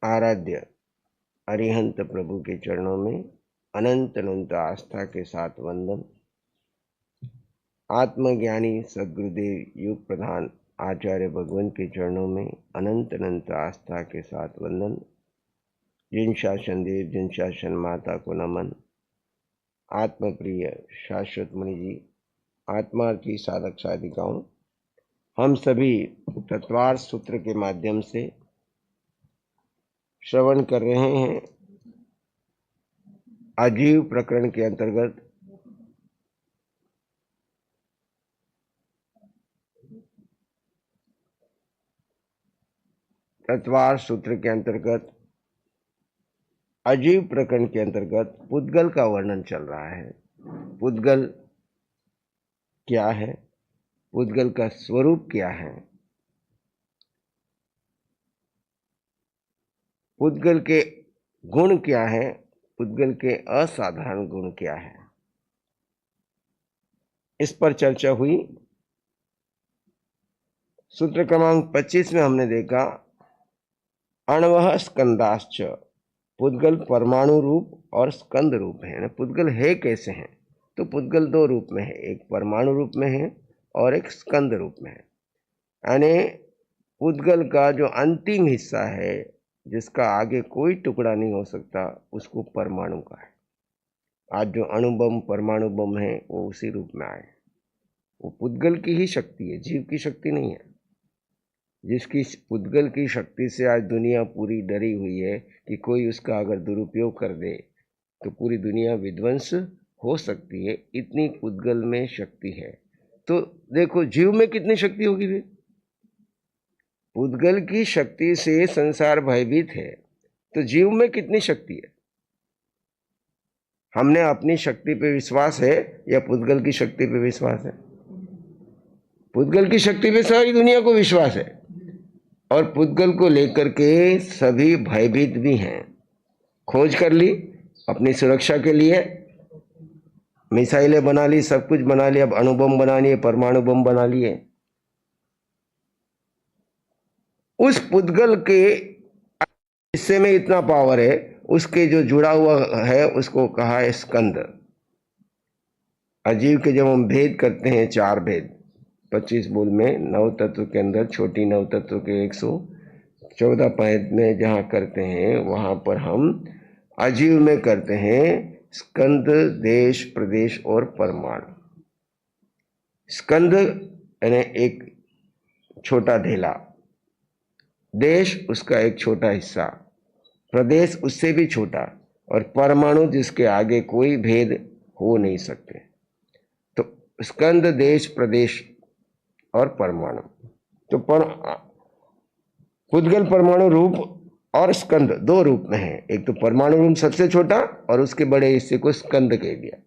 आराध्य अरिहंत प्रभु के चरणों में अनंत अनंत आस्था के साथ वंदन। आत्मज्ञानी सद्गुरुदेव युग प्रधान आचार्य भगवान के चरणों में अनंत अनंत आस्था के साथ वंदन। जिन शासन देव जिन शासन माता को नमन। आत्मप्रिय शाश्वत मुनि जी, आत्मार्थी साधक साधिकाओं, हम सभी तत्वार्थ सूत्र के माध्यम से श्रवण कर रहे हैं। अजीव प्रकरण के अंतर्गत तत्वार्थ सूत्र के अंतर्गत अजीव प्रकरण के अंतर्गत पुद्गल का वर्णन चल रहा है। पुद्गल क्या है, पुद्गल का स्वरूप क्या है, पुद्गल के गुण क्या है, पुद्गल के असाधारण गुण क्या है, इस पर चर्चा हुई। सूत्र क्रमांक 25 में हमने देखा अण्वः स्कंदाश्च, पुद्गल परमाणु रूप और स्कंद रूप है। पुद्गल है कैसे हैं, तो पुद्गल दो रूप में है, एक परमाणु रूप में है और एक स्कंद रूप में है। यानी पुद्गल का जो अंतिम हिस्सा है, जिसका आगे कोई टुकड़ा नहीं हो सकता, उसको परमाणु का है। आज जो अणुबम परमाणु बम है वो उसी रूप में आए। वो पुद्गल की ही शक्ति है, जीव की शक्ति नहीं है। जिसकी पुद्गल की शक्ति से आज दुनिया पूरी डरी हुई है कि कोई उसका अगर दुरुपयोग कर दे तो पूरी दुनिया विध्वंस हो सकती है, इतनी पुद्गल में शक्ति है। तो देखो जीव में कितनी शक्ति होगी फिर। पुद्गल की शक्ति से संसार भयभीत है, तो जीव में कितनी शक्ति है। हमने अपनी शक्ति पे विश्वास है या पुद्गल की शक्ति पे विश्वास है? पुद्गल की शक्ति पे सारी दुनिया को विश्वास है और पुद्गल को लेकर के सभी भयभीत भी हैं। खोज कर ली अपनी सुरक्षा के लिए, मिसाइलें बना ली, सब कुछ बना लिया, अब अणुबम बना लिए, परमाणु बम बना लिए। उस पुद्गल के हिस्से में इतना पावर है, उसके जो जुड़ा हुआ है उसको कहा है स्कंद। अजीव के जब हम भेद करते हैं, चार भेद 25 बोल में, नव तत्व के अंदर छोटी नव तत्व के 114 पैद में जहाँ करते हैं, वहां पर हम अजीव में करते हैं स्कंद, देश, प्रदेश और परमाणु। स्कंद यानी एक छोटा ढेला, देश उसका एक छोटा हिस्सा, प्रदेश उससे भी छोटा, और परमाणु जिसके आगे कोई भेद हो नहीं सकते। तो स्कंद, देश, प्रदेश और परमाणु। तो पुद्गल परमाणु रूप और स्कंद दो रूप में है। एक तो परमाणु रूप सबसे छोटा और उसके बड़े हिस्से को स्कंद कह दिया।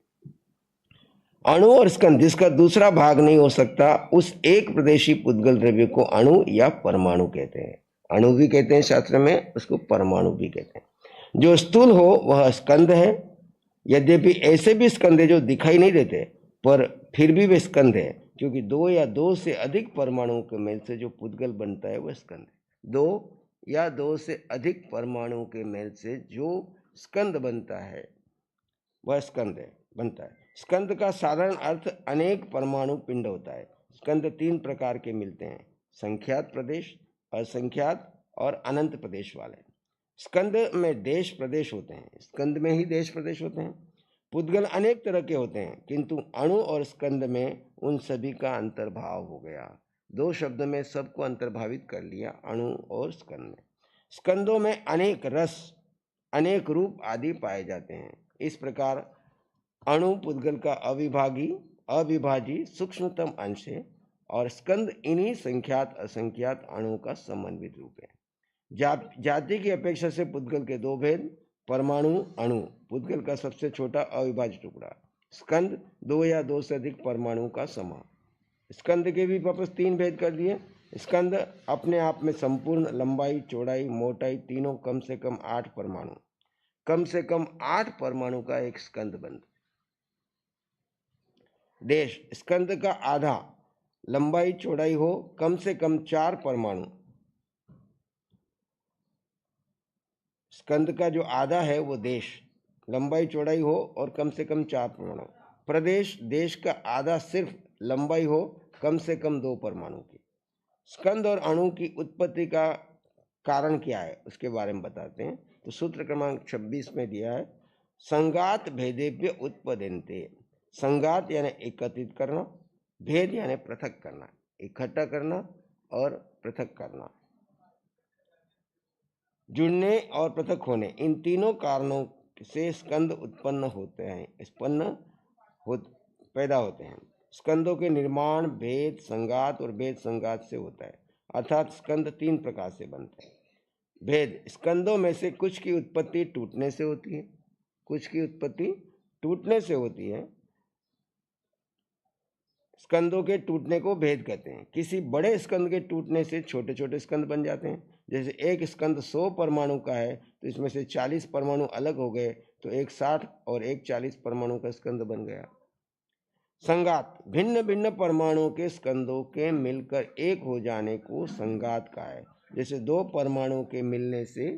अणु और स्कंद जिसका दूसरा भाग नहीं हो सकता, उस एक प्रदेशी पुद्गल द्रव्य को अणु या परमाणु कहते हैं। अणु भी कहते हैं शास्त्र में, उसको परमाणु भी कहते हैं। जो स्थूल हो वह स्कंद है। यद्यपि ऐसे भी स्कंद है जो दिखाई नहीं देते, पर फिर भी वे स्कंद है, क्योंकि दो या दो से अधिक परमाणुओं के मेल से जो पुद्गल बनता है वह स्कंद है। दो या दो से अधिक परमाणुओं के मेल से जो स्कंद बनता है वह स्कंद है, बनता है। स्कंद का साधारण अर्थ अनेक परमाणु पिंड होता है। स्कंद तीन प्रकार के मिलते हैं, संख्यात प्रदेश, असंख्यात और अनंत प्रदेश वाले। स्कंद में देश प्रदेश होते हैं, स्कंद में ही देश प्रदेश होते हैं। पुद्गल अनेक तरह के होते हैं, किंतु अणु और स्कंद में उन सभी का अंतर्भाव हो गया। दो शब्द में सबको अंतर्भावित कर लिया, अणु और स्कंद में। स्कंदों में अनेक रस, अनेक रूप आदि पाए जाते हैं। इस प्रकार अणु पुद्गल का अविभाजी सूक्ष्मतम अंश है और स्कंद इन्हीं संख्यात असंख्यात अणु का समन्वित रूप है। जाति की अपेक्षा से पुद्गल के दो भेद, परमाणु, अणु, पुद्गल का सबसे छोटा अविभाज्य टुकड़ा, स्कंद दो या दो से अधिक परमाणु का समूह। स्कंद के भी वापस तीन भेद कर दिए। स्कंद अपने आप में संपूर्ण लंबाई, चौड़ाई, मोटाई तीनों कम से कम 8 परमाणु, कम से कम 8 परमाणु का एक स्कंद बनता। देश स्कंद का आधा, लंबाई चौड़ाई हो कम से कम 4 परमाणु, स्कंद का जो आधा है वो देश, लंबाई चौड़ाई हो और कम से कम 4 परमाणु। प्रदेश, देश का आधा सिर्फ लंबाई हो, कम से कम 2 परमाणु की। स्कंद और अणु की उत्पत्ति का कारण क्या है उसके बारे में बताते हैं। तो सूत्र क्रमांक 26 में दिया है, संगात भेदेभ्य उत्पद्यन्ते। संगात यानी एकत्रित करना, भेद यानी पृथक करना, इकट्ठा करना और पृथक करना, जुड़ने और पृथक होने, इन तीनों कारणों से स्कंद उत्पन्न होते हैं, पैदा होते हैं। स्कंदों के निर्माण भेद संगात और भेद संगात से होता है, अर्थात स्कंद 3 प्रकार से बनते हैं। भेद, स्कंदों में से कुछ की उत्पत्ति टूटने से होती है, कुछ की उत्पत्ति टूटने से होती है। स्कंदों के टूटने को भेद कहते हैं। किसी बड़े स्कंद के टूटने से छोटे छोटे स्कंद बन जाते हैं। जैसे एक स्कंद 100 परमाणु का है तो इसमें से 40 परमाणु अलग हो गए तो एक 60 और एक 40 परमाणु का स्कंद बन गया। संगात, भिन्न भिन्न परमाणुओं के स्कंदों के मिलकर एक हो जाने को संगात कहा है। जैसे 2 परमाणुओं के मिलने से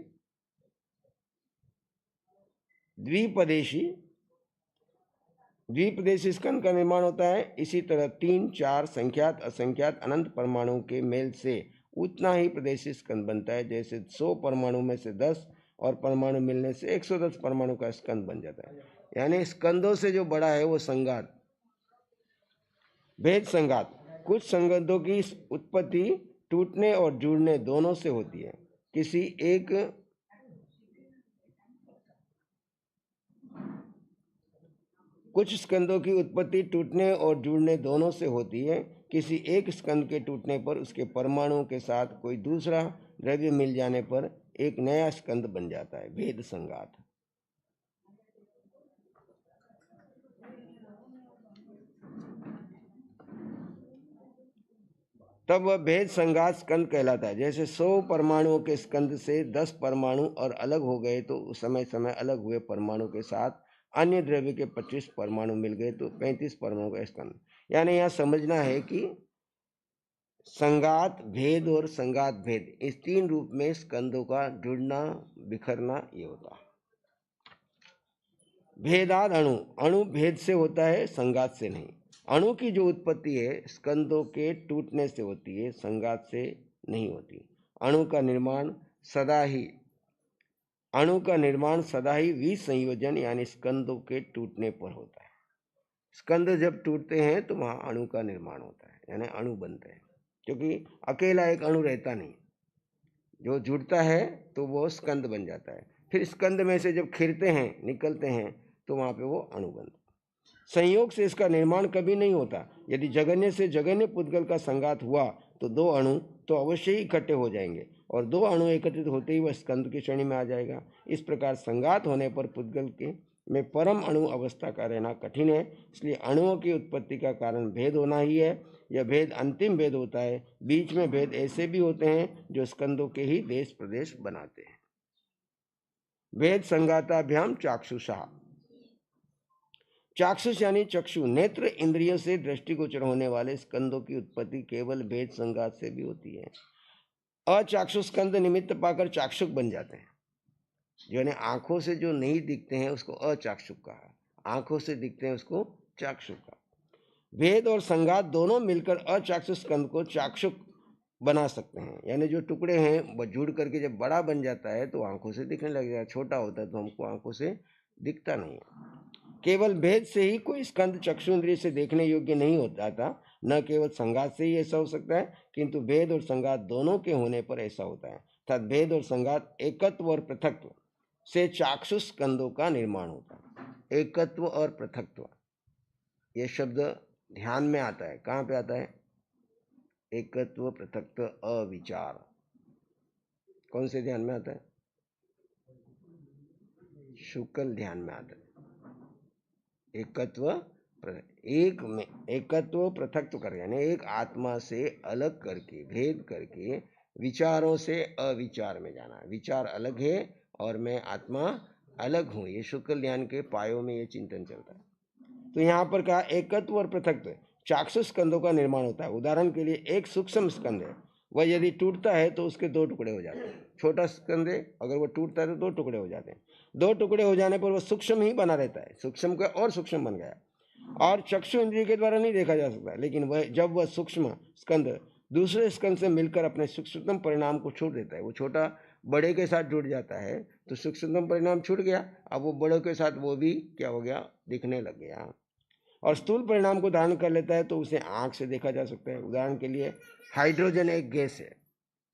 द्विपदेशी स्कंद का निर्माण होता है। इसी तरह 3, 4 संख्यात असंख्यात अनंत परमाणुओं के मेल से उतना ही प्रदेशी स्कंद बनता है। जैसे 100 परमाणु में से 10 और परमाणु मिलने से 110 परमाणु का स्कंद बन जाता है। यानी स्कंदों से जो बड़ा है वो संगात। भेद संगात, कुछ संगंधों की उत्पत्ति टूटने और जुड़ने दोनों से होती है। कुछ स्कंदों की उत्पत्ति टूटने और जुड़ने दोनों से होती है। किसी एक स्कंद के टूटने पर उसके परमाणुओं के साथ कोई दूसरा द्रव्य मिल जाने पर एक नया स्कंद बन जाता है, भेद संगात। तब वह भेद संगात स्कंद कहलाता है। जैसे 100 परमाणुओं के स्कंद से 10 परमाणु और अलग हो गए तो उस समय अलग हुए परमाणु के साथ अन्य द्रव्य के 25 परमाणु मिल गए तो 35 परमाणु का स्कंद। यानी यहाँ समझना है कि संगात, भेद और संगात भेद, इस 3 रूप में स्कंदों का जुड़ना बिखरना ये होता है। भेदाद अणु, अणु भेद से होता है, संगात से नहीं। अणु की जो उत्पत्ति है स्कंदों के टूटने से होती है, संगात से नहीं होती। अणु का निर्माण सदा ही विसंयोजन यानी स्कंदों के टूटने पर होता है। स्कंद जब टूटते हैं तो वहाँ अणु का निर्माण होता है, यानी अणु बनते हैं। क्योंकि अकेला एक अणु रहता नहीं, जो जुड़ता है तो वो स्कंद बन जाता है। फिर स्कंद में से जब खिरते हैं, निकलते हैं तो वहाँ पे वो अणु बनता है। संयोग से इसका निर्माण कभी नहीं होता। यदि जगन्य से जगन्य पुद्गल का संगात हुआ तो 2 अणु तो अवश्य ही इकट्ठे हो जाएंगे और 2 अणु एकत्रित होते ही वह स्कंद की श्रेणी में आ जाएगा। इस प्रकार संगात होने पर पुद्गल के में परम अणु अवस्था का रहना कठिन है। इसलिए अणुओं की उत्पत्ति का कारण भेद होना ही है। यह भेद अंतिम भेद होता है। बीच में भेद ऐसे भी होते हैं जो स्कंदों के ही देश प्रदेश बनाते हैं। भेद संगाताभ्याम चाक्षुषा, चाक्षुष यानी चक्षु, नेत्र इंद्रियों से दृष्टिगोचर होने वाले स्कंदों की उत्पत्ति केवल भेद संगात से भी होती है। अचाक्षुष स्कंद निमित्त पाकर चाक्षुक बन जाते हैं। यानी आंखों से जो नहीं दिखते हैं उसको अचाक्षुक कहा, आंखों से दिखते हैं उसको चाक्षुक कहा। भेद और संगात दोनों मिलकर अचाक्षुष स्कंद को चाक्षुक बना सकते हैं। यानी जो टुकड़े हैं वो जुड़ करके जब बड़ा बन जाता है तो आंखों से दिखने लगेगा, छोटा होता है तो हमको आंखों से दिखता नहीं है। केवल भेद से ही कोई स्कंद चक्षु इंद्रिय से देखने योग्य नहीं होता था। न केवल संगात से ही ऐसा हो सकता है, किंतु भेद और संगात दोनों के होने पर ऐसा होता है। अर्थात भेद और संगात एकत्व और पृथकत्व से चाक्षुष स्कंदों का निर्माण होता है। एकत्व और पृथकत्व ये शब्द ध्यान में आता है। कहाँ पे आता है? एकत्व, पृथकत्व, अविचार। कौन से ध्यान में आता है? शुक्ल ध्यान में आता है। एकत्व पृथकत्व कर, यानी एक आत्मा से अलग करके, भेद करके विचारों से अविचार में जाना। विचार अलग है और मैं आत्मा अलग हूँ, ये शुक्ल ध्यान के पायों में ये चिंतन चलता है। तो यहाँ पर कहा एकत्व और पृथकत्व चाक्षुष स्कंदों का निर्माण होता है। उदाहरण के लिए एक सूक्ष्म स्कंद है वह यदि टूटता है तो उसके दो टुकड़े हो जाते हैं। छोटा स्कंद है, अगर वह टूटता है तो दो टुकड़े हो जाते हैं। दो टुकड़े हो जाने पर वह सूक्ष्म ही बना रहता है, सूक्ष्म का और सूक्ष्म बन गया, और चक्षु इंद्रिय के द्वारा नहीं देखा जा सकता। लेकिन वह जब वह सूक्ष्म स्कंद दूसरे स्कंद से मिलकर अपने सूक्ष्मतम परिणाम को छोड़ देता है, वो छोटा बड़े के साथ जुड़ जाता है तो सूक्ष्मतम परिणाम छूट गया, अब वो बड़ों के साथ वो भी क्या हो गया, दिखने लग गया, और स्थूल परिणाम को धारण कर लेता है तो उसे आंख से देखा जा सकता है। उदाहरण के लिए हाइड्रोजन एक गैस है,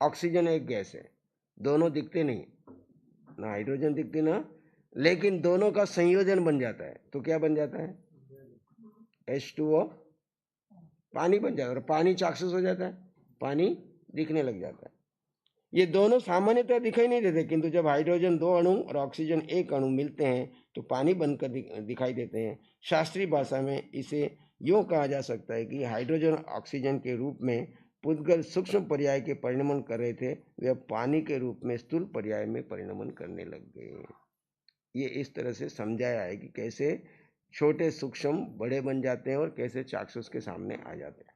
ऑक्सीजन एक गैस है, दोनों दिखते नहीं, ना हाइड्रोजन दिखती ना, लेकिन दोनों का संयोजन बन जाता है तो क्या बन जाता है, H2O, पानी बन जाता है, और पानी चाक्षुष हो जाता है, पानी दिखने लग जाता है। ये दोनों सामान्यतः दिखाई नहीं देते, किंतु जब हाइड्रोजन दो अणु और ऑक्सीजन एक अणु मिलते हैं तो पानी बनकर दिखाई देते हैं। शास्त्रीय भाषा में इसे यूं कहा जा सकता है कि हाइड्रोजन ऑक्सीजन के रूप में पुद्गल सूक्ष्म पर्याय के परिणमन कर रहे थे, वे अब पानी के रूप में स्थूल पर्याय में परिणमन करने लग गए। ये इस तरह से समझाया है कि कैसे छोटे सूक्ष्म बड़े बन जाते हैं और कैसे चाक्षुष के सामने आ जाते हैं।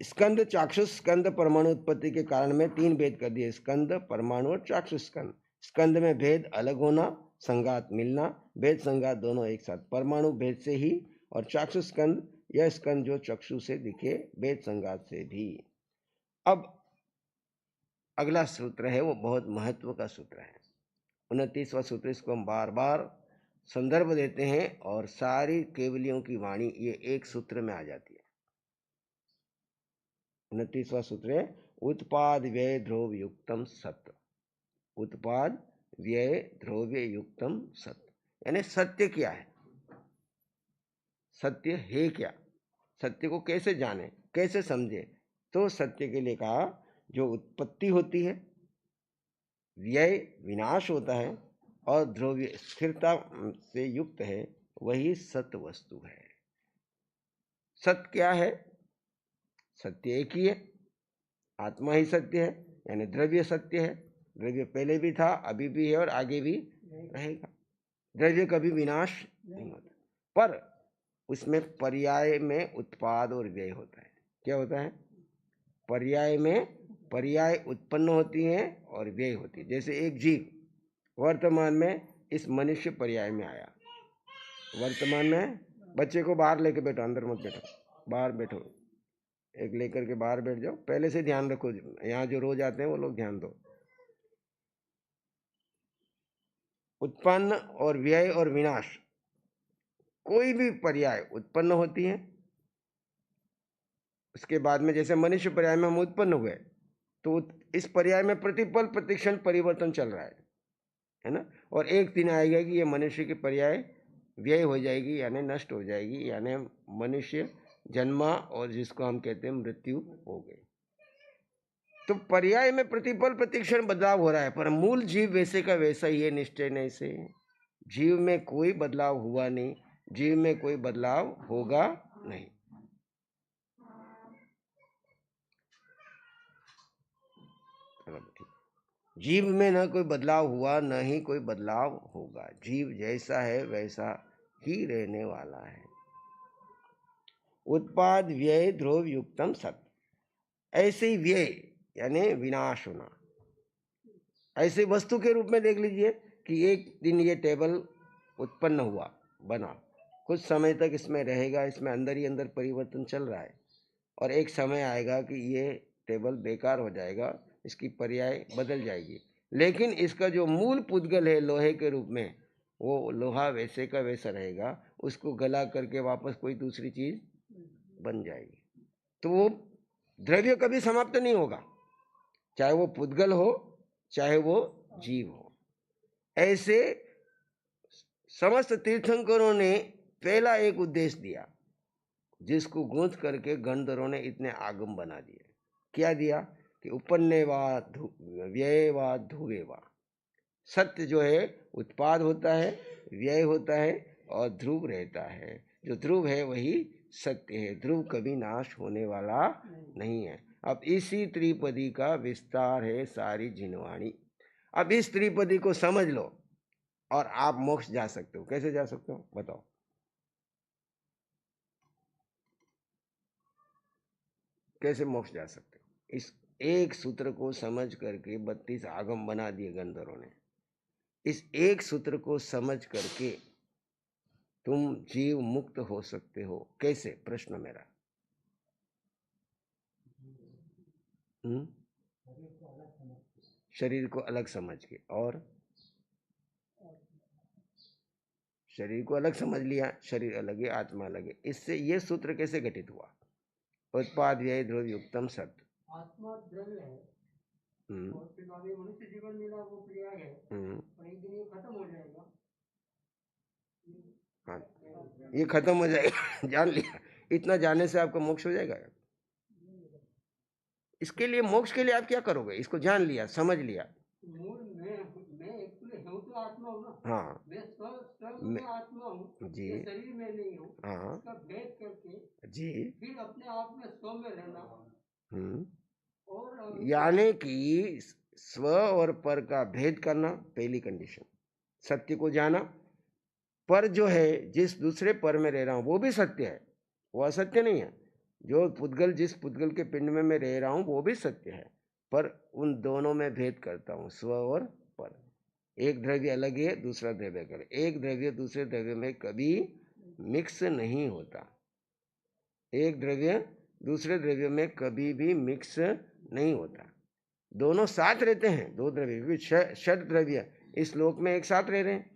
स्कंद चाक्षुष स्कंद परमाणु उत्पत्ति के कारण में तीन भेद कर दिए, स्कंद परमाणु और चाक्षुष स्कंद। स्कंद में भेद अलग होना, संघात मिलना, भेद संघात दोनों एक साथ, परमाणु भेद से ही, और चाक्षुष स्कंद यह स्कंद जो चक्षु से दिखे, भेद संघात से भी। अब अगला सूत्र है वो बहुत महत्व का सूत्र है, 29वां सूत्र। इसको हम बार बार संदर्भ देते हैं और सारी केवलियों की वाणी ये एक सूत्र में आ जाती है। 29वां सूत्र है उत्पाद व्यय ध्रुव युक्तम सत्य। उत्पाद व्यय ध्रुव्य युक्तम सत्य, यानी सत्य क्या है, सत्य है क्या, सत्य को कैसे जाने, कैसे समझे। तो सत्य के लिए कहा जो उत्पत्ति होती है, व्यय विनाश होता है, और ध्रुव्य स्थिरता से युक्त है, वही सत्य वस्तु है। सत्य क्या है, सत्य एक ही है, आत्मा ही सत्य है, यानी द्रव्य सत्य है। द्रव्य पहले भी था, अभी भी है और आगे भी रहेगा। द्रव्य कभी विनाश नहीं होता, पर उसमें पर्याय में उत्पाद और व्यय होता है। क्या होता है, पर्याय में पर्याय उत्पन्न होती है और व्यय होती है। जैसे एक जीव वर्तमान में इस मनुष्य पर्याय में आया, वर्तमान में बच्चे को बाहर लेके बैठो, अंदर मत बैठो, बाहर बैठो, एक लेकर के बाहर बैठ जाओ, पहले से ध्यान रखो, यहाँ जो रोज आते हैं वो लोग ध्यान दो। उत्पन्न और व्यय और विनाश, कोई भी पर्याय उत्पन्न होती है, उसके बाद में जैसे मनुष्य पर्याय में हम उत्पन्न हुए तो इस पर्याय में प्रतिपल प्रतिक्षण परिवर्तन चल रहा है ना, और एक दिन आएगा कि ये मनुष्य की पर्याय व्यय हो जाएगी, यानी नष्ट हो जाएगी, यानी मनुष्य जन्मा और जिसको हम कहते हैं मृत्यु हो गई। तो पर्याय में प्रतिपल प्रतिक्षण बदलाव हो रहा है, पर मूल जीव वैसे का वैसा ही है, निश्चय नहीं से। जीव में कोई बदलाव हुआ नहीं, जीव में कोई बदलाव होगा नहीं। जीव में न कोई बदलाव हुआ, न ही कोई बदलाव होगा। जीव जैसा है वैसा ही रहने वाला है। उत्पाद व्यय ध्रुव युक्तम सत्य, ऐसे ही व्यय यानी विनाश होना। ऐसे वस्तु के रूप में देख लीजिए कि एक दिन ये टेबल उत्पन्न हुआ, बना, कुछ समय तक इसमें रहेगा, इसमें अंदर ही अंदर परिवर्तन चल रहा है, और एक समय आएगा कि ये टेबल बेकार हो जाएगा, इसकी पर्याय बदल जाएगी, लेकिन इसका जो मूल पुद्गल है लोहे के रूप में, वो लोहा वैसे का वैसा रहेगा, उसको गला करके वापस कोई दूसरी चीज बन जाएगी। तो वो द्रव्य कभी समाप्त नहीं होगा, चाहे वो पुद्गल हो चाहे वो जीव हो। ऐसे समस्त तीर्थंकरों ने पहला एक उद्देश्य दिया, जिसको गूंथ करके गंधर्वों ने इतने आगम बना दिए। क्या दिया कि उपन्नेवा व्ययवा ध्रुवेवा, सत्य जो है उत्पाद होता है, व्यय होता है और ध्रुव रहता है। जो ध्रुव है वही सत्य है, ध्रुव कभी नाश होने वाला नहीं है। अब इसी त्रिपदी का विस्तार है सारी जिनवाणी। अब इस त्रिपदी को समझ लो और आप मोक्ष जा सकते हो। कैसे जा सकते हो बताओ? कैसे मोक्ष जा सकते हो? इस एक सूत्र को समझ करके 32 आगम बना दिए गंधर्वों ने। इस एक सूत्र को समझ करके तुम जीव मुक्त हो सकते हो कैसे? प्रश्न मेरा। शरीर को अलग समझ के, और शरीर को अलग समझ लिया, शरीर अलग है, आत्मा अलग है, इससे ये सूत्र कैसे घटित हुआ? उत्पाद व्यय द्रव्य युक्तम सत। आत्मा द्रव्य है और फिर अभी मनुष्य जीवन मिला वो क्रिया है, और एक दिन ये खत्म हो जाएगा। हाँ, ये खत्म हो जाएगा। जान लिया, इतना जानने से आपका मोक्ष हो जाएगा। इसके लिए, मोक्ष के लिए आप क्या करोगे? इसको जान लिया, समझ लिया। मैं एक्चुअली हूँ तो आत्मा हूँ ना। हाँ, मैं स्वयं आत्मा हूँ जी, शरीर में नहीं हूँ। हाँ, इसका भेद करके जी, फिर अपने आप में स्व में रहना। और यानी कि स्व और पर का भेद करना पहली कंडीशन। सत्य को जाना, पर जो है जिस दूसरे पर में रह रहा हूं वो भी सत्य है, वो असत्य नहीं है। जो पुद्गल, जिस पुद्गल के पिंड में मैं रह रहा हूं वो भी सत्य है, पर उन दोनों में भेद करता हूं, स्व और पर। एक द्रव्य अलग है, दूसरा द्रव्य अलग है। एक द्रव्य दूसरे द्रव्य में कभी मिक्स नहीं होता। एक द्रव्य दूसरे द्रव्य में कभी भी मिक्स नहीं होता। दोनों साथ रहते हैं, दो द्रव्य, षड द्रव्य इस लोक में एक साथ रह रहे हैं।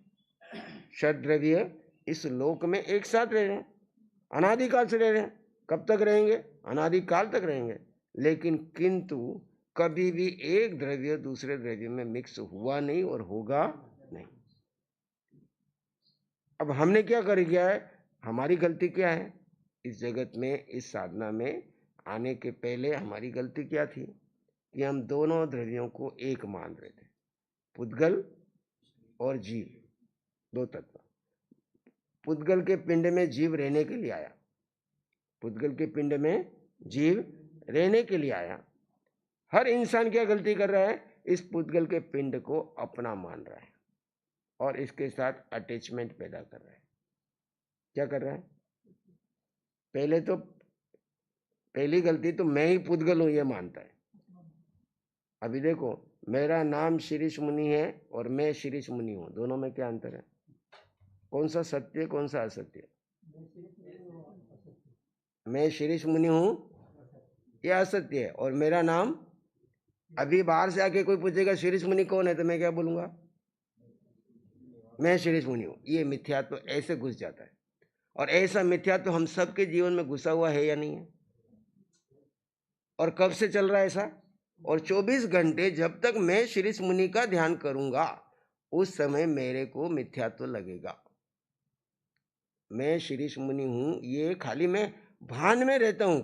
षड द्रव्य इस लोक में एक साथ रह रहे हैं, अनादिकाल से रह रहे हैं। कब तक रहेंगे? अनादिकाल तक रहेंगे। लेकिन किंतु कभी भी एक द्रव्य दूसरे द्रव्य में मिक्स हुआ नहीं और होगा नहीं। अब हमने क्या कर दिया है? हमारी गलती क्या है? इस जगत में, इस साधना में आने के पहले हमारी गलती क्या थी कि हम दोनों द्रव्यों को एक मान रहे थे, पुद्गल और जीव, दो तत्व। पुद्गल के पिंड में जीव रहने के लिए आया, पुद्गल के पिंड में जीव रहने के लिए आया। हर इंसान क्या गलती कर रहा है? इस पुद्गल के पिंड को अपना मान रहा है और इसके साथ अटैचमेंट पैदा कर रहा है। क्या कर रहा है? पहली गलती तो मैं ही पुद्गल हूं ये मानता है। अभी देखो, मेरा नाम शिरीष मुनि है और मैं शिरीष मुनि हूं, दोनों में क्या अंतर है? कौन सा सत्य, कौन सा असत्य? मैं शिरीष मुनि हूं, ये असत्य है। और मेरा नाम, अभी बाहर से आके कोई पूछेगा शिरीष मुनि कौन है, तो मैं क्या बोलूंगा? मैं शिरीष मुनि हूं। ये मिथ्यात्व ऐसे घुस जाता है, और ऐसा मिथ्यात्व हम सबके जीवन में घुसा हुआ है या नहीं है? और कब से चल रहा है ऐसा? और 24 घंटे जब तक मैं शिरीष मुनि का ध्यान करूंगा उस समय मेरे को मिथ्यात्व लगेगा। मैं शिरीष मुनि हूं, ये खाली मैं भान में रहता हूं,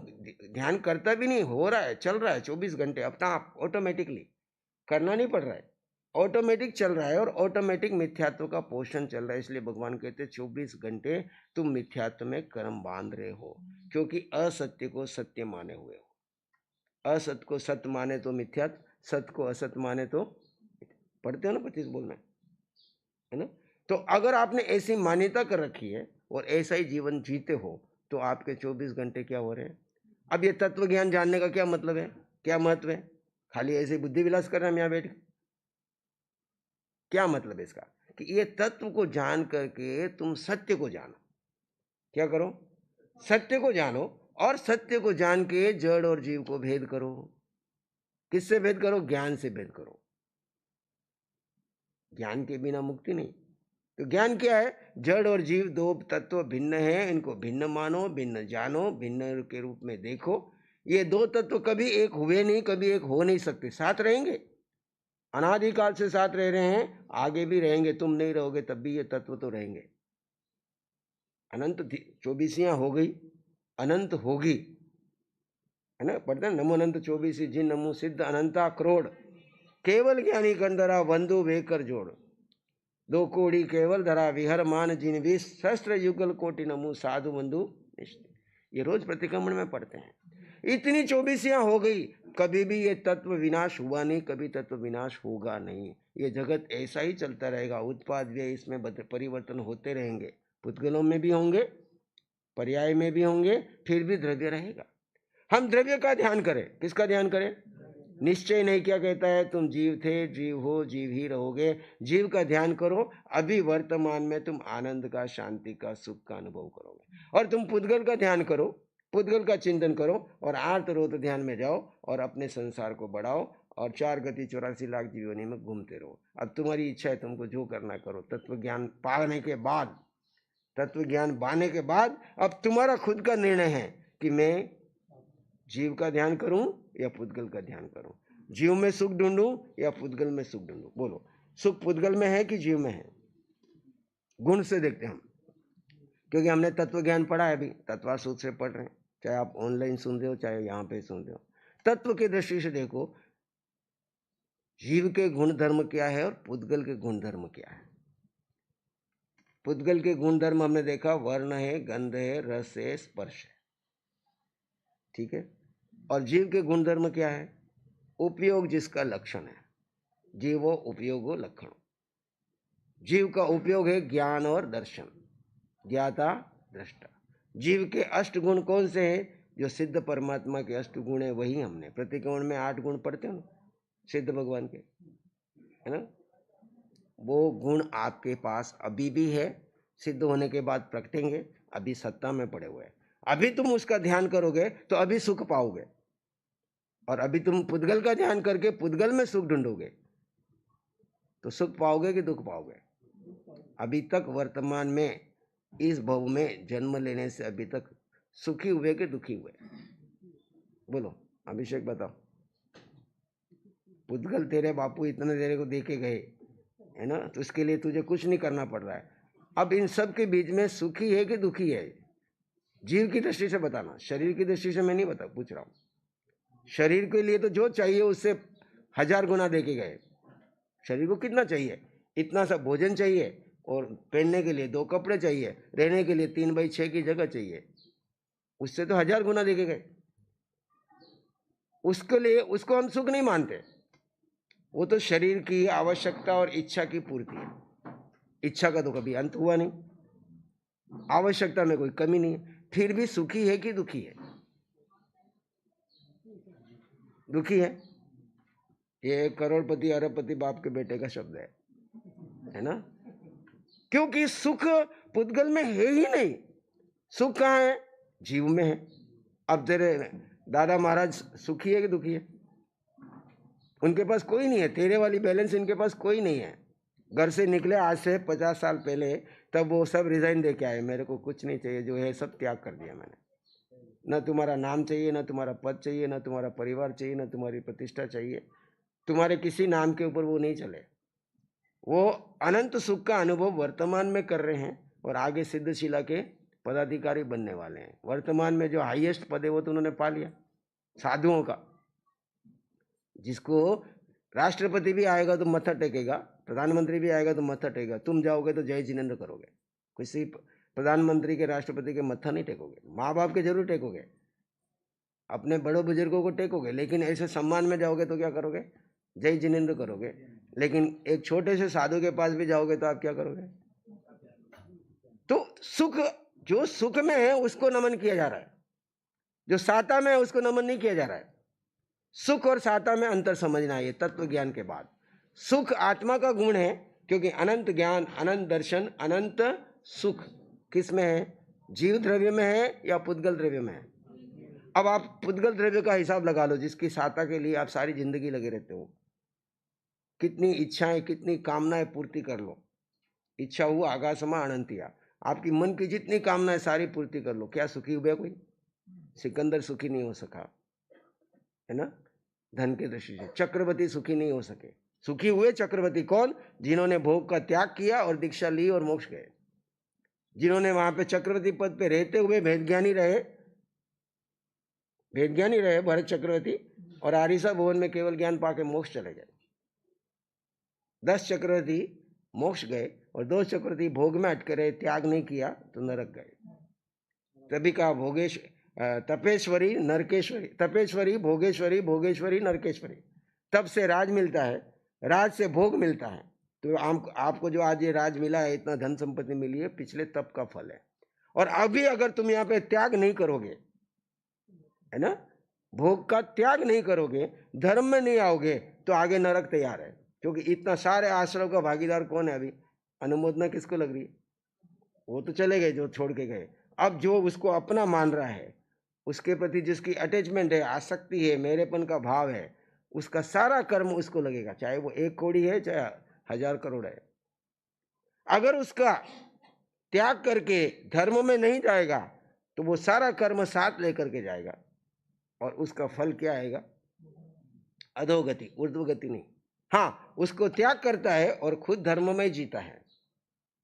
ध्यान करता भी नहीं, हो रहा है, चल रहा है 24 घंटे अपना आप, ऑटोमेटिकली, करना नहीं पड़ रहा है, ऑटोमेटिक चल रहा है। और ऑटोमेटिक मिथ्यात्व का पोषण चल रहा है। इसलिए भगवान कहते हैं 24 घंटे तुम मिथ्यात्व में कर्म बांध रहे हो, क्योंकि असत्य को सत्य माने हुए हो। असत को सत्य माने तो मिथ्यात्व, सत्य को असत माने तो, पढ़ते हो ना 25 बोल में, है ना? तो अगर आपने ऐसी मान्यता कर रखी है और ऐसा ही जीवन जीते हो तो आपके 24 घंटे क्या हो रहे हैं? अब ये तत्व ज्ञान जानने का क्या मतलब है, क्या महत्व है? खाली ऐसे बुद्धि विलास कर रहे हैं यहाँ बैठ के? क्या मतलब है इसका? कि ये तत्व को जान करके तुम सत्य को जानो। क्या करो? सत्य को जानो, और सत्य को जान के जड़ और जीव को भेद करो। किससे भेद करो? ज्ञान से भेद करो। ज्ञान के बिना मुक्ति नहीं। तो ज्ञान क्या है? जड़ और जीव दो तत्व भिन्न हैं, इनको भिन्न मानो, भिन्न जानो, भिन्न के रूप में देखो। ये दो तत्व कभी एक हुए नहीं, कभी एक हो नहीं सकते, साथ रहेंगे, अनादिकाल से साथ रह रहे हैं, आगे भी रहेंगे। तुम नहीं रहोगे तब भी ये तत्व तो रहेंगे। अनंत 24 हो गई, अनंत होगी, है ना? पढ़ते हैं नमो अनंत 24 जिन नमो सिद्ध अनंता करोड़, केवल ज्ञानी कंदरा बंधु बेकर जोड़, 2 कोड़ी केवल धरा विहर मान जिन 20 सहस्त्र युगल कोटि नमु साधु बंधु निष्ठ। ये रोज प्रतिक्रमण में पढ़ते हैं। इतनी 24 हो गई, कभी भी ये तत्व विनाश हुआ नहीं, कभी तत्व विनाश होगा नहीं। ये जगत ऐसा ही चलता रहेगा, उत्पाद व्यय इसमें परिवर्तन होते रहेंगे, पुद्गलों में भी होंगे, पर्याय में भी होंगे, फिर भी द्रव्य रहेगा। हम द्रव्य का ध्यान करें। किसका ध्यान करें? निश्चय नहीं क्या कहता है? तुम जीव थे, जीव हो, जीव ही रहोगे। जीव का ध्यान करो, अभी वर्तमान में तुम आनंद का, शांति का, सुख का अनुभव करोगे। और तुम पुद्गल का ध्यान करो, पुद्गल का चिंतन करो और आर्त रोत ध्यान में जाओ और अपने संसार को बढ़ाओ और 4 गति 84 लाख जीवनी में घूमते रहो। अब तुम्हारी इच्छा है, तुमको जो करना करो। तत्व ज्ञान पाने के बाद, तत्व ज्ञान पाने के बाद अब तुम्हारा खुद का निर्णय है कि मैं जीव का ध्यान करूं या पुद्गल का ध्यान करूं, जीव में सुख ढूंढूं या पुद्गल में सुख ढूंढूं। बोलो, सुख पुद्गल में है कि जीव में है? गुण से देखते हैं हम, क्योंकि हमने तत्व ज्ञान पढ़ा है, अभी तत्वार सूत्र से पढ़ रहे हैं, चाहे आप ऑनलाइन सुन रहे हो चाहे यहाँ पे सुन रहे हो। तत्व की दृष्टि से देखो, जीव के गुण धर्म क्या है और पुद्गल के गुण धर्म क्या है। पुद्गल के गुण धर्म हमने देखा, वर्ण है, गंध है, रस है, स्पर्श है, ठीक है। और जीव के गुण धर्म क्या है? उपयोग जिसका लक्षण है, जीवो उपयोगो लक्षण। जीव का उपयोग है ज्ञान और दर्शन, ज्ञाता दृष्टा। जीव के अष्ट गुण कौन से हैं? जो सिद्ध परमात्मा के अष्ट गुण है वही हमने प्रतिक्रमण में 8 गुण पढ़ते हो ना, सिद्ध भगवान के, है ना। वो गुण आपके पास अभी भी है, सिद्ध होने के बाद प्रकटेंगे, अभी सत्ता में पड़े हुए हैं। अभी तुम उसका ध्यान करोगे तो अभी सुख पाओगे, और अभी तुम पुद्गल का ध्यान करके पुद्गल में सुख ढूंढोगे तो सुख पाओगे कि दुख पाओगे? अभी तक वर्तमान में इस भव में जन्म लेने से अभी तक सुखी हुए कि दुखी हुए? बोलो अभिषेक, बताओ। पुद्गल तेरे बापू इतने तेरे को देके गए, है ना, तो उसके लिए तुझे कुछ नहीं करना पड़ रहा है। अब इन सब के बीच में सुखी है कि दुखी है? जीव की दृष्टि से बताना, शरीर की दृष्टि से मैं नहीं बता पूछ रहा हूँ। शरीर के लिए तो जो चाहिए उससे 1000 गुना देके गए। शरीर को कितना चाहिए? इतना सा भोजन चाहिए, और पहनने के लिए 2 कपड़े चाहिए, रहने के लिए 3x6 की जगह चाहिए, उससे तो 1000 गुना देके गए। उसके लिए उसको हम सुख नहीं मानते, वो तो शरीर की आवश्यकता और इच्छा की पूर्ति है। इच्छा का तो कभी अंत हुआ नहीं, आवश्यकता में कोई कमी नहीं है, फिर भी सुखी है कि दुखी है? दुखी है। ये करोड़पति अरबपति बाप के बेटे का शब्द है ना, क्योंकि सुख पुद्गल में है ही नहीं। सुख कहाँ है? जीव में है। अब तेरे दादा महाराज सुखी है कि दुखी है? उनके पास कोई नहीं है, तेरे वाली बैलेंस इनके पास कोई नहीं है। घर से निकले आज से 50 साल पहले, तब वो सब रिजाइन दे के आए, मेरे को कुछ नहीं चाहिए, जो है सब त्याग कर दिया मैंने। न तुम्हारा नाम चाहिए, न तुम्हारा पद चाहिए, न तुम्हारा परिवार चाहिए, न तुम्हारी प्रतिष्ठा चाहिए, तुम्हारे किसी नाम के ऊपर वो नहीं चले। वो अनंत सुख का अनुभव वर्तमान में कर रहे हैं और आगे सिद्धशिला के पदाधिकारी बनने वाले हैं। वर्तमान में जो हाईएस्ट पद है वो तो उन्होंने पा लिया, साधुओं का। जिसको राष्ट्रपति भी आएगा तो मत्था टेकेगा, प्रधानमंत्री भी आएगा तो मत्था टेकेगा। तुम जाओगे तो जय जिनेंद्र करोगे, किसी प्रधानमंत्री के राष्ट्रपति के मत्था नहीं टेकोगे। माँ बाप के जरूर टेकोगे, अपने बड़े बुजुर्गों को टेकोगे, लेकिन ऐसे सम्मान में जाओगे तो क्या करोगे? जय जिनेंद्र करोगे। लेकिन एक छोटे से साधु के पास भी जाओगे तो आप क्या करोगे? तो सुख, जो सुख में है उसको नमन किया जा रहा है, जो साता में है उसको नमन नहीं किया जा रहा है। सुख और साता में अंतर समझना है तत्व ज्ञान के बाद। सुख आत्मा का गुण है, क्योंकि अनंत ज्ञान, अनंत दर्शन, अनंत सुख किस में है? जीव द्रव्य में है या पुद्गल द्रव्य में है? अब आप पुद्गल द्रव्य का हिसाब लगा लो, जिसकी साता के लिए आप सारी जिंदगी लगे रहते हो। कितनी इच्छाएं, कितनी कामनाएं पूर्ति कर लो। इच्छा हुआ आगासमा अनंतिया, आपकी मन की जितनी कामनाएं सारी पूर्ति कर लो, क्या सुखी हुआ कोई? सिकंदर सुखी नहीं हो सका, है ना, धन के दृष्टि से। चक्रवर्ती सुखी नहीं हो सके। सुखी हुए चक्रवर्ती कौन? जिन्होंने भोग का त्याग किया और दीक्षा ली और मोक्ष गए, जिन्होंने वहां पे चक्रवर्ती पद पे रहते हुए भेदज्ञानी रहे, भेदज्ञानी रहे भरत चक्रवर्ती, और आरिसा भवन में केवल ज्ञान पाके मोक्ष चले गए। 10 चक्रवर्ती मोक्ष गए और 2 चक्रवर्ती भोग में अटके रहे, त्याग नहीं किया तो नरक गए। तभी कहा भोगेश तपेश्वरी नरकेश्वरी, तपेश्वरी भोगेश्वरी, भोगेश्वरी नरकेश्वरी। तब से राज मिलता है, राज से भोग मिलता है। तो आपको जो आज ये राज मिला है, इतना धन संपत्ति मिली है, पिछले तप का फल है। और अभी अगर तुम यहाँ पे त्याग नहीं करोगे, है ना, भोग का त्याग नहीं करोगे, धर्म में नहीं आओगे, तो आगे नरक तैयार है। क्योंकि इतना सारे आश्रम का भागीदार कौन है? अभी अनुमोदना किसको लग रही है? वो तो चले गए जो छोड़ के गए। अब जो उसको अपना मान रहा है, उसके प्रति जिसकी अटैचमेंट है, आसक्ति है, मेरेपन का भाव है, उसका सारा कर्म उसको लगेगा, चाहे वो 1 कौड़ी है चाहे 1000 करोड़ है। अगर उसका त्याग करके धर्म में नहीं जाएगा तो वो सारा कर्म साथ लेकर के जाएगा और उसका फल क्या आएगा? अधोगति, ऊर्ध्वगति नहीं। हाँ, उसको त्याग करता है और खुद धर्म में जीता है,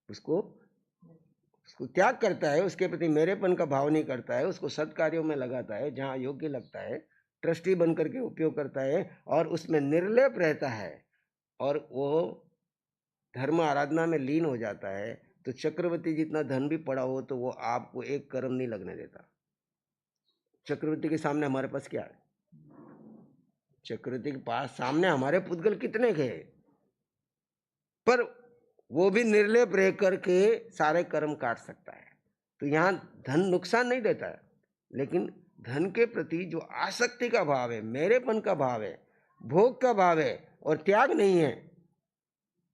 उसको त्याग करता है, उसके प्रति मेरेपन का भाव नहीं करता है, उसको सत्कार्यों में लगाता है, जहाँ योग्य लगता है ट्रस्टी बन करके उपयोग करता है और उसमें निर्लेप रहता है और वो धर्म आराधना में लीन हो जाता है, तो चक्रवर्ती जितना धन भी पड़ा हो तो वो आपको एक कर्म नहीं लगने देता। चक्रवर्ती के सामने हमारे पास क्या है? चक्रवर्ती के पास सामने हमारे पुद्गल कितने गए, पर वो भी निर्लेप रह करके सारे कर्म काट सकता है। तो यहाँ धन नुकसान नहीं देता है, लेकिन धन के प्रति जो आसक्ति का भाव है, मेरेपन का भाव है, भोग का भाव है और त्याग नहीं है,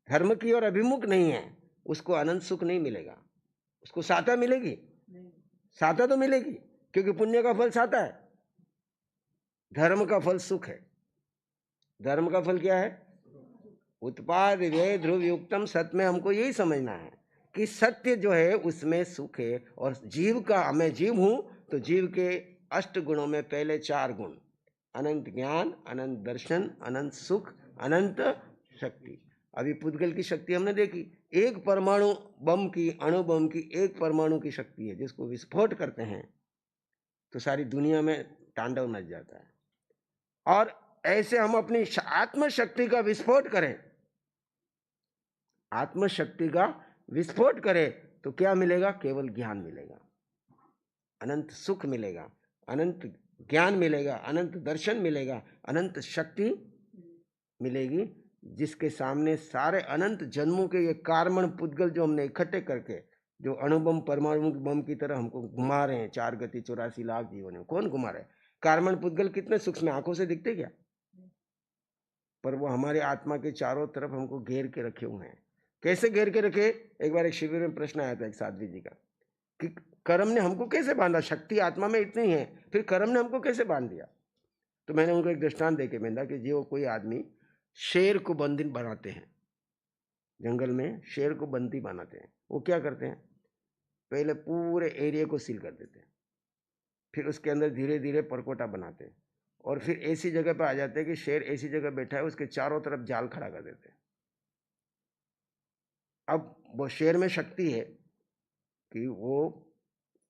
धर्म की ओर अभिमुख नहीं है, उसको अनंत सुख नहीं मिलेगा। उसको साता मिलेगी, साता तो मिलेगी, क्योंकि पुण्य का फल साता है, धर्म का फल सुख है। धर्म का फल क्या है? उत्पाद व्यय ध्रुव युक्तम। सत्य में हमको यही समझना है कि सत्य जो है उसमें सुख है, और जीव का, मैं जीव हूं तो जीव के 8 गुणों में पहले 4 गुण, अनंत ज्ञान, अनंत दर्शन, अनंत सुख, अनंत शक्ति। अभी पुद्गल की शक्ति हमने देखी, एक परमाणु बम की, अणु बम की एक परमाणु की शक्ति है, जिसको विस्फोट करते हैं तो सारी दुनिया में तांडव मच जाता है। और ऐसे हम अपनी आत्मशक्ति का विस्फोट करें, आत्मशक्ति का विस्फोट करें तो क्या मिलेगा? केवल ज्ञान मिलेगा, अनंत सुख मिलेगा, अनंत ज्ञान मिलेगा, अनंत दर्शन मिलेगा, अनंत शक्ति मिलेगी, जिसके सामने सारे अनंत जन्मों के ये कार्मण पुद्गल जो हमने इकट्ठे करके, जो अणुबम परमाणु बम की तरह हमको घुमा रहे हैं 4 गति 84 लाख जीवन में, कौन घुमा रहे हैं? कार्मण पुद्गल कितने सूक्ष्म आंखों से दिखते क्या? पर वो हमारे आत्मा के चारों तरफ हमको घेर के रखे हुए हैं। कैसे घेर के रखे? एक बार एक शिविर में प्रश्न आया था एक साध्वी जी का कि कर्म ने हमको कैसे बांधा? शक्ति आत्मा में इतनी है, फिर कर्म ने हमको कैसे बांध दिया? तो मैंने उनको एक दृष्टांत देके भेजा कि जो कोई आदमी शेर को बंदी बनाते हैं, जंगल में शेर को बंदी बनाते हैं, वो क्या करते हैं? पहले पूरे एरिया को सील कर देते हैं, फिर उसके अंदर धीरे धीरे परकोटा बनाते हैं, और फिर ऐसी जगह पर आ जाते हैं कि शेर ऐसी जगह बैठा है, उसके चारों तरफ जाल खड़ा कर देते हैं। अब वो शेर में शक्ति है कि वो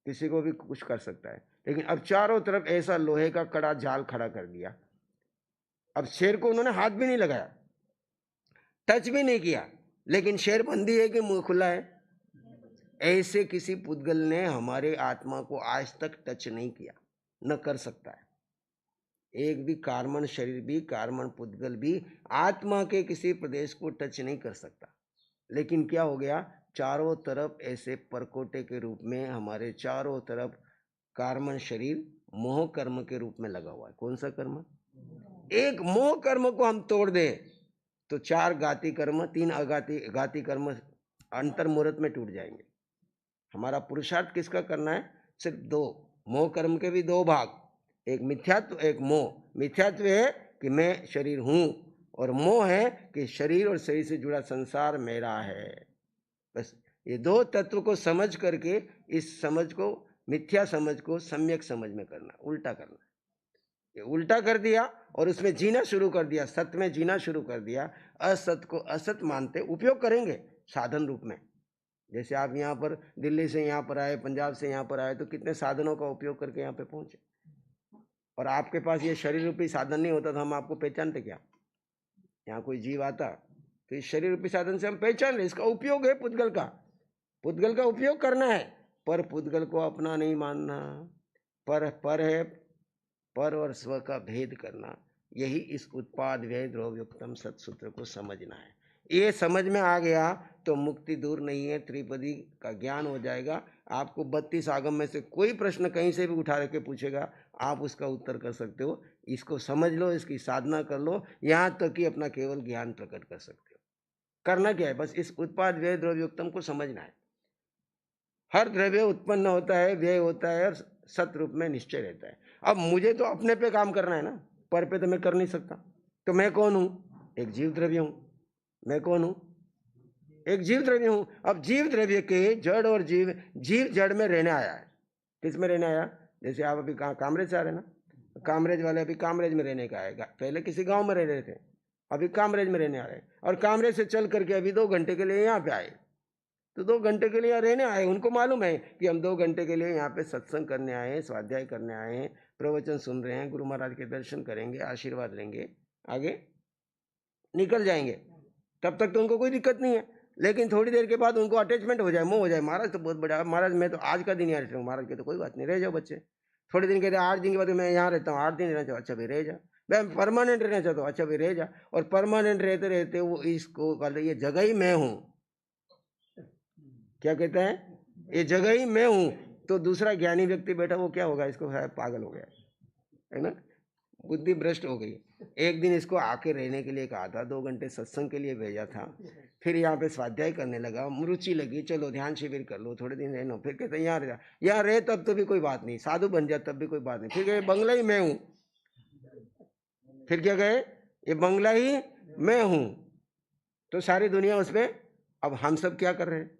किसी को भी कुछ कर सकता है, लेकिन अब चारों तरफ ऐसा लोहे का कड़ा जाल खड़ा कर दिया। अब शेर को उन्होंने हाथ भी नहीं लगाया, टच भी नहीं किया, लेकिन शेर बंदी है कि मुंह खुला है। ऐसे किसी पुद्गल ने हमारे आत्मा को आज तक टच नहीं किया, न कर सकता है। एक भी कार्मण शरीर भी, कार्मण पुद्गल भी आत्मा के किसी प्रदेश को टच नहीं कर सकता। लेकिन क्या हो गया? चारों तरफ ऐसे परकोटे के रूप में हमारे चारों तरफ कार्मण शरीर मोह कर्म के रूप में लगा हुआ है। कौन सा कर्म? एक मोह कर्म को हम तोड़ दे तो 4 गाति कर्म, 3 घाती कर्म अंतर मुहूर्त में टूट जाएंगे। हमारा पुरुषार्थ किसका करना है? सिर्फ 2 मोह कर्म के भी 2 भाग, एक मिथ्यात्व, एक मोह। मिथ्यात्व है कि मैं शरीर हूं, और मोह है कि शरीर और शरीर से जुड़ा संसार मेरा है। बस ये 2 तत्व को समझ करके इस समझ को, मिथ्या समझ को सम्यक समझ में करना, उल्टा करना। ये उल्टा कर दिया और उसमें जीना शुरू कर दिया, सत्य में जीना शुरू कर दिया। असत को असत मानते उपयोग करेंगे साधन रूप में। जैसे आप यहाँ पर दिल्ली से यहाँ पर आए, पंजाब से यहाँ पर आए, तो कितने साधनों का उपयोग करके यहाँ पे पहुंचे, और आपके पास ये शरीर रूपी साधन नहीं होता तो हम आपको पहचानते क्या? यहाँ कोई जीव आता तो इस शरीर रूपी साधन से हम पहचान ले, इसका उपयोग है पुद्गल का, पुद्गल का उपयोग करना है, पर पुद्गल को अपना नहीं मानना। पर है, पर और स्व का भेद करना, यही इस उत्पाद व्यय द्रव्य युक्तम सत्सूत्र को समझना है। ये समझ में आ गया तो मुक्ति दूर नहीं है, त्रिपदी का ज्ञान हो जाएगा। आपको 32 आगम में से कोई प्रश्न कहीं से भी उठा के पूछेगा, आप उसका उत्तर कर सकते हो। इसको समझ लो, इसकी साधना कर लो, यहाँ तक कि अपना केवल ज्ञान प्रकट कर सकते हो। करना क्या है, बस इस उत्पाद व्यय द्रव्योक्तम को समझना है। हर द्रव्य उत्पन्न होता है, व्यय होता है और सत रूप में निश्चय रहता है। अब मुझे तो अपने पे काम करना है ना, पर पे तो मैं कर नहीं सकता। तो मैं कौन हूँ? एक जीव द्रव्य हूँ। मैं कौन हूँ? एक जीव द्रव्य हूँ। अब जीव द्रव्य के जड़ और जीव, जीव जड़ में रहने आया है। किस में रहने आया? जैसे आप अभी कामरेज से आ रहे ना, कामरेज वाले अभी कामरेज में रहने का आएगा। पहले किसी गांव में रह रहे थे, अभी कामरेज में रहने आ रहे हैं। और कामरेज से चल करके अभी 2 घंटे के लिए यहाँ पे आए, तो 2 घंटे के लिए यहाँ रहने आए। उनको मालूम है कि हम 2 घंटे के लिए यहाँ पे सत्संग करने आए हैं, स्वाध्याय करने आए हैं, प्रवचन सुन रहे हैं, गुरु महाराज के दर्शन करेंगे, आशीर्वाद लेंगे, आगे निकल जाएंगे। तब तक तो उनको कोई दिक्कत नहीं है। लेकिन थोड़ी देर के बाद उनको अटैचमेंट हो जाए, मोह हो जाए, महाराज तो बहुत बड़ा, महाराज मैं तो आज का दिन यहाँ रहता हूँ, महाराज के तो कोई बात नहीं, रह जाओ बच्चे। थोड़े दिन कहते 8 दिन के बाद मैं यहाँ रहता हूँ, 8 दिन रहना चाहता, अच्छा भाई रह जा। मैं परमानेंट रहना चाहता हूँ, अच्छा भाई रह जा। और परमानेंट रहते रहते वो इसको कहते ये जगह ही मैं हूँ। क्या कहते हैं? ये जगह ही मैं हूँ। तो दूसरा ज्ञानी व्यक्ति बैठा, वो क्या होगा? इसको शायद पागल हो गया है ना, बुद्धि भ्रष्ट हो गई। एक दिन इसको आके रहने के लिए कहा था, 2 घंटे सत्संग के लिए भेजा था, फिर यहाँ पे स्वाध्याय करने लगा, रुचि लगी, चलो ध्यान शिविर कर लो, थोड़े दिन रहना। फिर कहते यहाँ रह, यहाँ रहे तब तो भी कोई बात नहीं, साधु बन जा तब भी कोई बात नहीं। फिर कहे बंगला ही मैं हूँ। फिर क्या कहे? ये बंगला ही मैं हूँ। तो सारी दुनिया उस पर। अब हम सब क्या कर रहे हैं?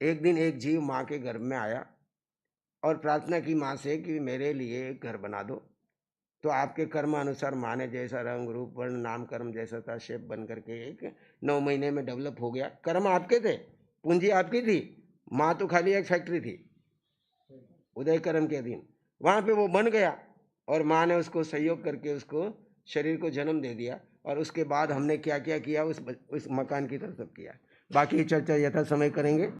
एक दिन एक जीव माँ के गर्भ में आया और प्रार्थना की माँ से कि मेरे लिए एक घर बना दो। तो आपके कर्म अनुसार माँ ने जैसा रंग रूप वर्ण नाम कर्म जैसा था, शेप बन करके एक 9 महीने में डेवलप हो गया। कर्म आपके थे, पूंजी आपकी थी, माँ तो खाली एक फैक्ट्री थी। उदय कर्म के दिन वहाँ पे वो बन गया और माँ ने उसको सहयोग करके उसको शरीर को जन्म दे दिया। और उसके बाद हमने क्या क्या किया उस मकान की तरफ किया। बाकी चर्चा यथा समय करेंगे।